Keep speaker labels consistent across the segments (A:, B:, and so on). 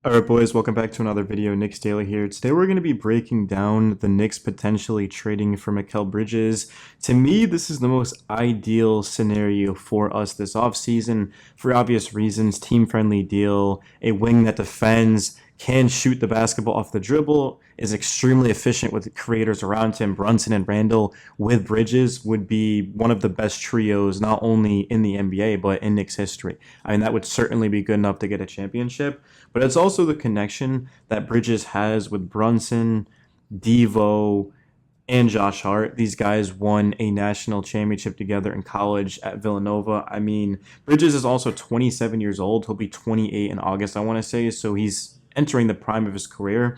A: Alright boys, welcome back to another video. Knicks Daily here. Today we're going to be breaking down the Knicks potentially trading for Mikal Bridges. To me, this is the most ideal scenario for us this offseason for obvious reasons. Team-friendly deal, a wing that defends, can shoot the basketball off the dribble, is extremely efficient with creators around him. Brunson and Randall with Bridges would be one of the best trios, not only in the NBA, but in Knicks history. I mean, that would certainly be good enough to get a championship, but it's also the connection that Bridges has with Brunson, Devo, and Josh Hart. These guys won a national championship together in college at Villanova. I mean, Bridges is also 27 years old. He'll be 28 in August, I want to say, so he's entering the prime of his career.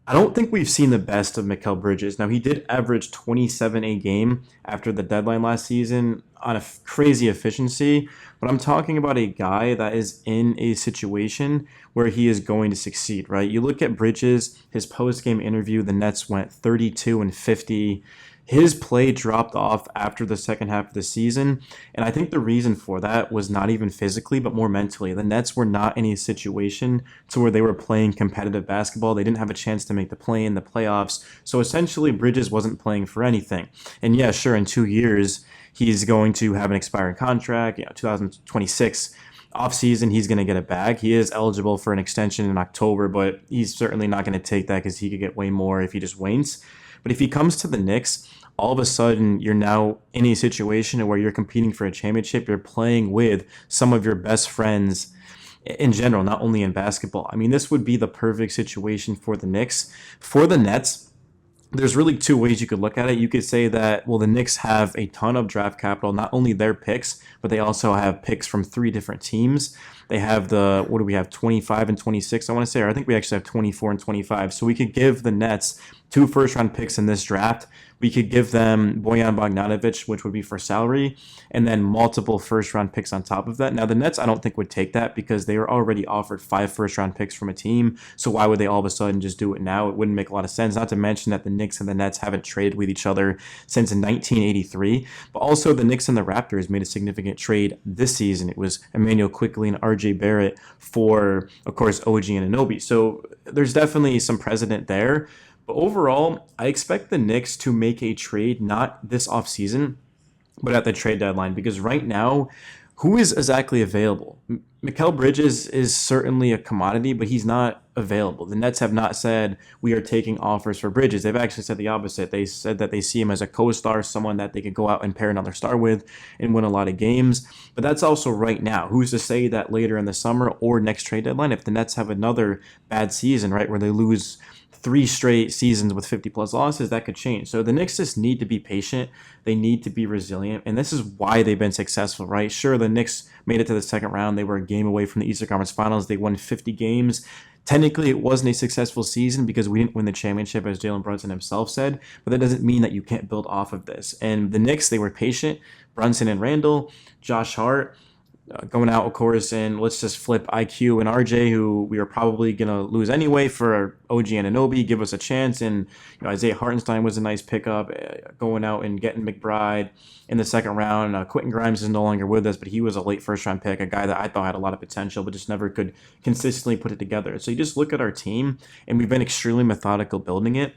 A: I don't think we've seen the best of Mikal Bridges. Now, he did average 27 a game after the deadline last season on a crazy efficiency, but I'm talking about a guy that is in a situation where he is going to succeed, right? You look at Bridges, his post-game interview, the Nets went 32 and 50. His play dropped off after the second half of the season, and I think the reason for that was not even physically, but more mentally. The Nets were not in a situation to where they were playing competitive basketball. They didn't have a chance to make the play in the playoffs, so essentially Bridges wasn't playing for anything. And yeah, sure, in 2 years, he's going to have an expiring contract, 2026 offseason, he's going to get a bag. He is eligible for an extension in October, but he's certainly not going to take that because he could get way more if he just waits. But if he comes to the Knicks, all of a sudden you're now in a situation where you're competing for a championship. You're playing with some of your best friends in general, not only in basketball. I mean, this would be the perfect situation for the Knicks. For the Nets, there's really two ways you could look at it. You could say that, well, the Knicks have a ton of draft capital, not only their picks, but they also have picks from three different teams. They have what do we have, 25 and 26, I want to say, or I think we actually have 24 and 25. So we could give the Nets two first-round picks in this draft. We could give them Bojan Bogdanovic, which would be for salary, and then multiple first-round picks on top of that. Now, the Nets, I don't think, would take that because they were already offered 5 first-round picks from a team. So why would they all of a sudden just do it now? It wouldn't make a lot of sense, not to mention that the Knicks and the Nets haven't traded with each other since 1983. But also, the Knicks and the Raptors made a significant trade this season. It was Emmanuel Quickley and RJ Barrett for, of course, OG Anunoby. So there's definitely some precedent there. But overall, I expect the Knicks to make a trade not this offseason, but at the trade deadline. Because right now, who is exactly available? Mikal Bridges is certainly a commodity, but he's not available. The Nets have not said we are taking offers for Bridges. They've actually said the opposite. They said that they see him as a co-star, someone that they could go out and pair another star with and win a lot of games. But that's also right now. Who's to say that later in the summer or next trade deadline, if the Nets have another bad season, right, where they lose 3 straight seasons with 50-plus losses, that could change. So the Knicks just need to be patient. They need to be resilient, and this is why they've been successful, right? Sure, the Knicks made it to the second round. They were a game away from the Eastern Conference Finals. They won 50 games. Technically, it wasn't a successful season because we didn't win the championship, as Jalen Brunson himself said, but that doesn't mean that you can't build off of this. And the Knicks, they were patient. Brunson and Randall, Josh Hart, going out, of course, and let's just flip IQ and RJ, who we are probably going to lose anyway, for OG Anunoby, give us a chance. And Isaiah Hartenstein was a nice pickup, going out and getting McBride in the second round. Quentin Grimes is no longer with us, but he was a late first-round pick, a guy that I thought had a lot of potential, but just never could consistently put it together. So you just look at our team, and we've been extremely methodical building it.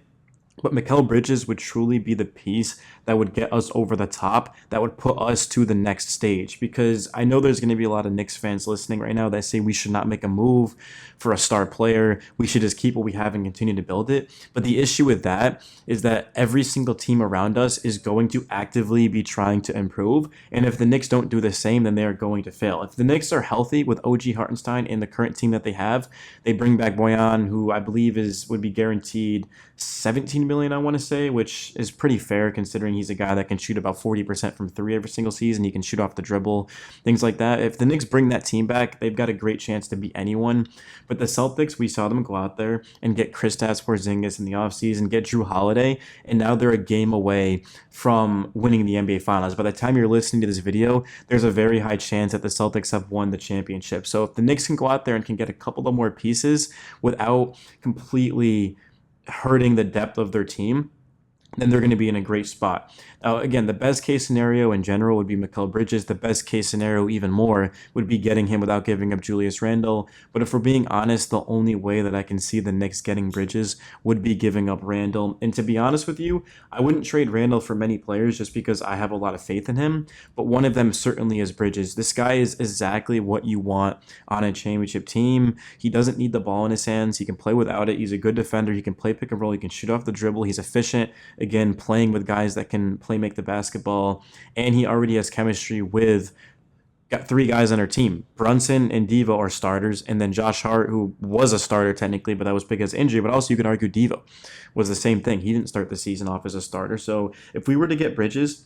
A: But Mikal Bridges would truly be the piece that would get us over the top, that would put us to the next stage. Because I know there's going to be a lot of Knicks fans listening right now that say we should not make a move for a star player. We should just keep what we have and continue to build it. But the issue with that is that every single team around us is going to actively be trying to improve. And if the Knicks don't do the same, then they are going to fail. If the Knicks are healthy with OG Hartenstein and the current team that they have, they bring back Bojan, who I believe would be guaranteed 17 million, I want to say, which is pretty fair considering he's a guy that can shoot about 40% from 3 every single season. He can shoot off the dribble, things like that. If the Knicks bring that team back, they've got a great chance to beat anyone. But the Celtics, we saw them go out there and get Kristaps Porzingis in the offseason, get Drew Holiday, and now they're a game away from winning the NBA Finals. By the time you're listening to this video, there's a very high chance that the Celtics have won the championship. So if the Knicks can go out there and can get a couple of more pieces without completely hurting the depth of their team, then they're going to be in a great spot. Now, again, the best case scenario in general would be Mikal Bridges. The best case scenario, even more, would be getting him without giving up Julius Randle. But if we're being honest, the only way that I can see the Knicks getting Bridges would be giving up Randle. And to be honest with you, I wouldn't trade Randle for many players just because I have a lot of faith in him. But one of them certainly is Bridges. This guy is exactly what you want on a championship team. He doesn't need the ball in his hands. He can play without it. He's a good defender. He can play pick and roll. He can shoot off the dribble. He's efficient. Again, playing with guys that can make the basketball, and he already has chemistry with got 3 guys on our team. Brunson and Devo are starters, and then Josh Hart, who was a starter technically, but that was because of injury. But also, you can argue Devo was the same thing. He didn't start the season off as a starter. So if we were to get Bridges,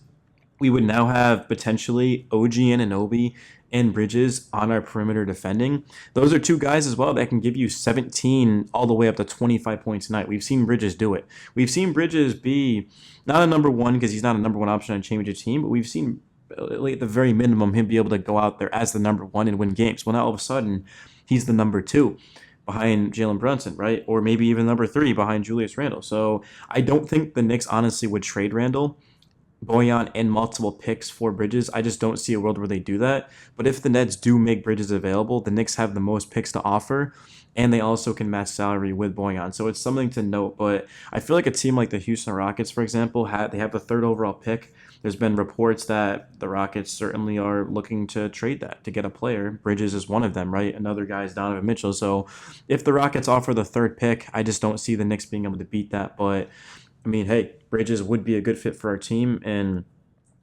A: we would now have potentially OG Anunoby and Bridges on our perimeter defending. Those are 2 guys as well that can give you 17 all the way up to 25 points a night. We've seen Bridges do it. We've seen Bridges be not a number 1 because he's not a number 1 option on a championship team, but we've seen at the very minimum him be able to go out there as the number 1 and win games. Well, now all of a sudden he's the number 2 behind Jalen Brunson, right? Or maybe even number 3 behind Julius Randle. So I don't think the Knicks honestly would trade Randle, Bojan, and multiple picks for Bridges. I just don't see a world where they do that. But if the Nets do make Bridges available, the Knicks have the most picks to offer, and they also can match salary with Bojan. So it's something to note. But I feel like a team like the Houston Rockets, for example, they have the 3rd overall pick. There's been reports that the Rockets certainly are looking to trade that to get a player. Bridges is one of them, right? Another guy is Donovan Mitchell. So if the Rockets offer the 3rd pick, I just don't see the Knicks being able to beat that. But I mean, hey, Bridges would be a good fit for our team, and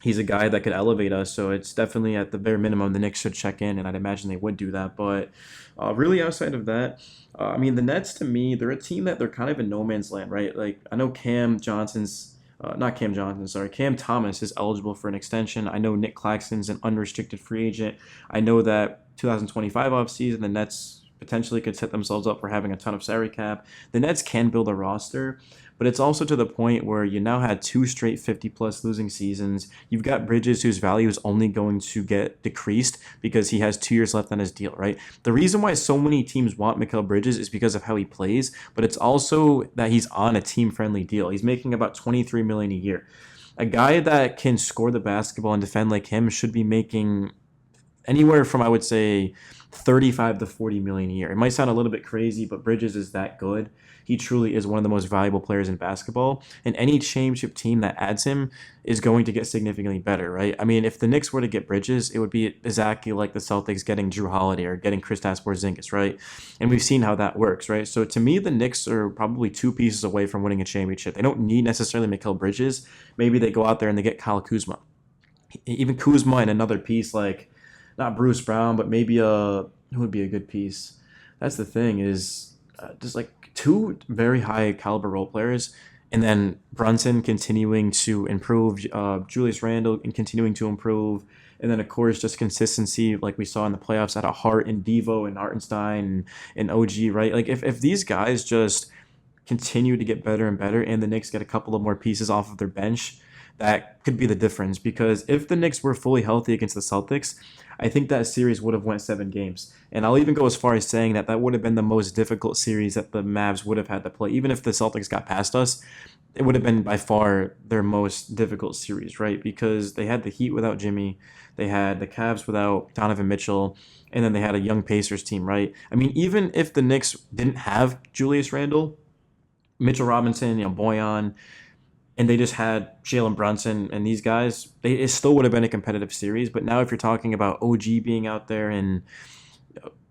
A: he's a guy that could elevate us. So it's definitely at the bare minimum the Knicks should check in, and I'd imagine they would do that. But really outside of that, I mean, the Nets, to me, they're a team that they're kind of in no man's land, right? Like, I know Cam Thomas is eligible for an extension. I know Nick Claxton's an unrestricted free agent. I know that 2025 offseason, the Nets potentially could set themselves up for having a ton of salary cap. The Nets can build a roster, but it's also to the point where you now had 2 straight 50-plus losing seasons. You've got Bridges, whose value is only going to get decreased because he has 2 years left on his deal, right? The reason why so many teams want Mikal Bridges is because of how he plays, but it's also that he's on a team-friendly deal. He's making about $23 million a year. A guy that can score the basketball and defend like him should be making anywhere from, I would say, 35 to 40 million a year. It might sound a little bit crazy, but Bridges is that good. He truly is one of the most valuable players in basketball, and any championship team that adds him is going to get significantly better, right? I mean, if the Knicks were to get Bridges, it would be exactly like the Celtics getting Drew Holiday or getting Kristaps Porzingis, right? And we've seen how that works, right? So to me, the Knicks are probably 2 pieces away from winning a championship. They don't need necessarily Mikal Bridges. Maybe they go out there and they get Kyle Kuzma. Even Kuzma and another piece like, not Bruce Brown, but maybe who would be a good piece? That's the thing is just like 2 very high caliber role players, and then Brunson continuing to improve, Julius Randle and continuing to improve, and then of course just consistency like we saw in the playoffs out of Hart and Devo and Hartenstein and OG, right? Like if these guys just continue to get better and better, and the Knicks get a couple of more pieces off of their bench, that could be the difference. Because if the Knicks were fully healthy against the Celtics, I think that series would have went 7 games. And I'll even go as far as saying that would have been the most difficult series that the Mavs would have had to play. Even if the Celtics got past us, it would have been by far their most difficult series, right? Because they had the Heat without Jimmy, they had the Cavs without Donovan Mitchell, and then they had a young Pacers team, right? I mean, even if the Knicks didn't have Julius Randle, Mitchell Robinson, Bojan, and they just had Jalen Brunson and these guys, it still would have been a competitive series. But now if you're talking about OG being out there and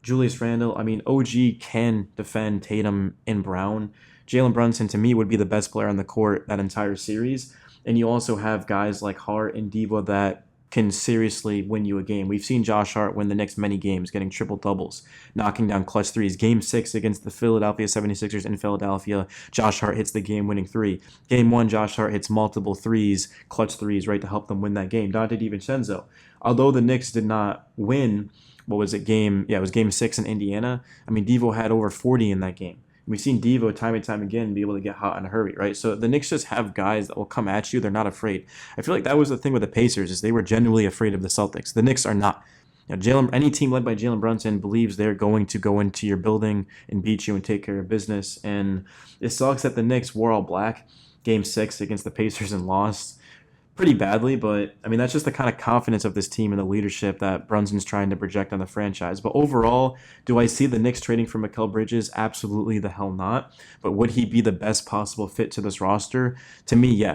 A: Julius Randle, I mean, OG can defend Tatum and Brown. Jalen Brunson, to me, would be the best player on the court that entire series. And you also have guys like Hart and Devo that can seriously win you a game. We've seen Josh Hart win the Knicks many games, getting triple doubles, knocking down clutch threes. Game 6 against the Philadelphia 76ers in Philadelphia, Josh Hart hits the game-winning 3. Game 1, Josh Hart hits multiple threes, clutch threes, right, to help them win that game. Dante DiVincenzo, although the Knicks did not win, it was game 6 in Indiana. I mean, Devo had over 40 in that game. We've seen Devo time and time again be able to get hot in a hurry, right? So the Knicks just have guys that will come at you. They're not afraid. I feel like that was the thing with the Pacers, is they were genuinely afraid of the Celtics. The Knicks are not. Any team led by Jalen Brunson believes they're going to go into your building and beat you and take care of business. And it sucks that the Knicks wore all black. Game 6 against the Pacers and lost pretty badly, but I mean that's just the kind of confidence of this team and the leadership that Brunson's trying to project on the franchise. But overall, do I see the Knicks trading for Mikal Bridges? Absolutely the hell not. But would he be the best possible fit to this roster? To me, yes.